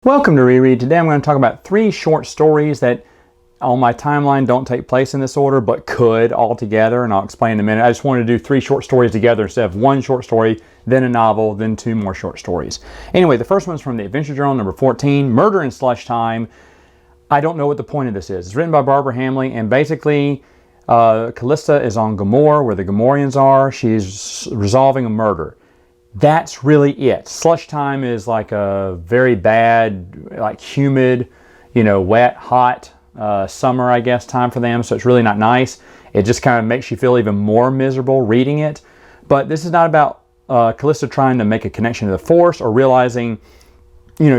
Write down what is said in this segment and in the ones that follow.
Welcome to Reread. Today I'm going to talk about 3 short stories that on my timeline don't take place in this order but could altogether, and I'll explain in a minute. I just wanted to do 3 short stories together instead of 1 short story, then a novel, then 2 more short stories. Anyway, the first one's from the Adventure Journal number 14, Murder in Slushtime. I don't know what the point of this is. It's written by Barbara Hamley, and basically Callista is on Gomorrah where the Gomorrians are. She's resolving a murder. That's really it. Slushtime is like a very bad, like humid, wet, hot summer, I guess, time for them. So it's really not nice. It just kind of makes you feel even more miserable reading it. But this is not about Callista trying to make a connection to the Force or realizing,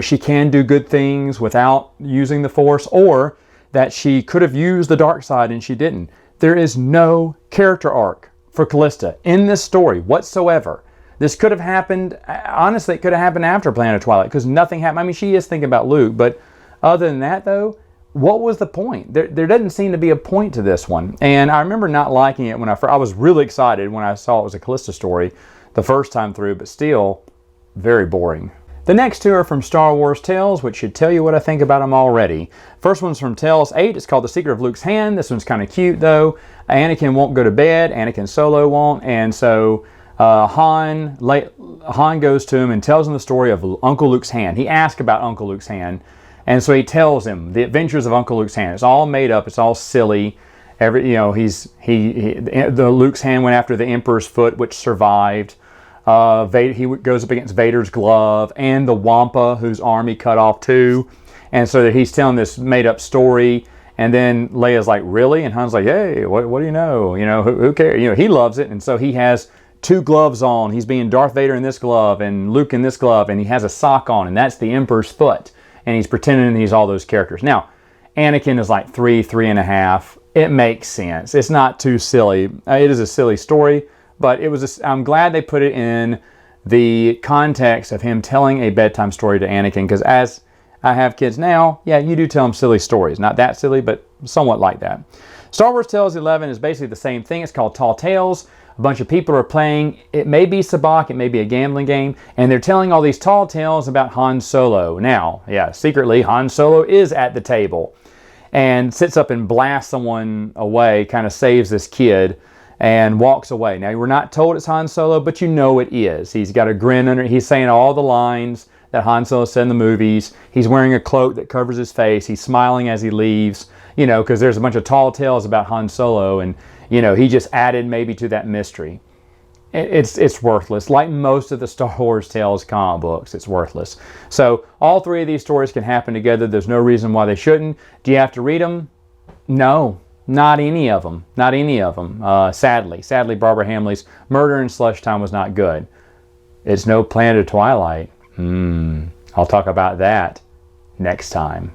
she can do good things without using the Force, or that she could have used the dark side and she didn't. There is no character arc for Callista in this story whatsoever. This could have happened, honestly, it could have happened after Planet of Twilight because nothing happened. I mean, she is thinking about Luke, but other than that, though, what was the point? There doesn't seem to be a point to this one. And I remember not liking it when I was really excited when I saw it was a Callista story the first time through, but still very boring. The next 2 are from Star Wars Tales, which should tell you what I think about them already. First one's from Tales 8. It's called The Secret of Luke's Hand. This one's kind of cute, though. Anakin won't go to bed. Anakin Solo won't. And so Han goes to him and tells him the story of Uncle Luke's hand. He asked about Uncle Luke's hand, and so he tells him the adventures of Uncle Luke's hand. It's all made up. It's all silly. The Luke's hand went after the Emperor's foot, which survived. He goes up against Vader's glove and the Wampa, whose arm he cut off too. And so that he's telling this made-up story. And then Leia's like, "Really?" And Han's like, "Hey, what do you know? Who cares?" He loves it, and so he has 2 gloves on. He's being Darth Vader in this glove and Luke in this glove, and he has a sock on, and that's the Emperor's foot. And he's pretending he's all those characters. Now, Anakin is like 3.5. It makes sense. It's not too silly. It is a silly story, but I'm glad they put it in the context of him telling a bedtime story to Anakin, because as I have kids now, yeah, you do tell them silly stories. Not that silly, but somewhat like that. Star Wars Tales 11 is basically the same thing. It's called Tall Tales. A bunch of people are playing. It may be sabacc, it may be a gambling game, and they're telling all these tall tales about Han Solo. Now, yeah, secretly, Han Solo is at the table and sits up and blasts someone away, kind of saves this kid, and walks away. Now, we're not told it's Han Solo, but it is. He's got a grin under it. He's saying all the lines that Han Solo said in the movies. He's wearing a cloak that covers his face. He's smiling as he leaves, because there's a bunch of tall tales about Han Solo, and he just added maybe to that mystery. It's worthless. Like most of the Star Wars Tales comic books, it's worthless. So all 3 of these stories can happen together. There's no reason why they shouldn't. Do you have to read them? No, not any of them. Not any of them. Sadly, Barbara Hamley's Murder in Slushtime was not good. It's no Planet of Twilight. I'll talk about that next time.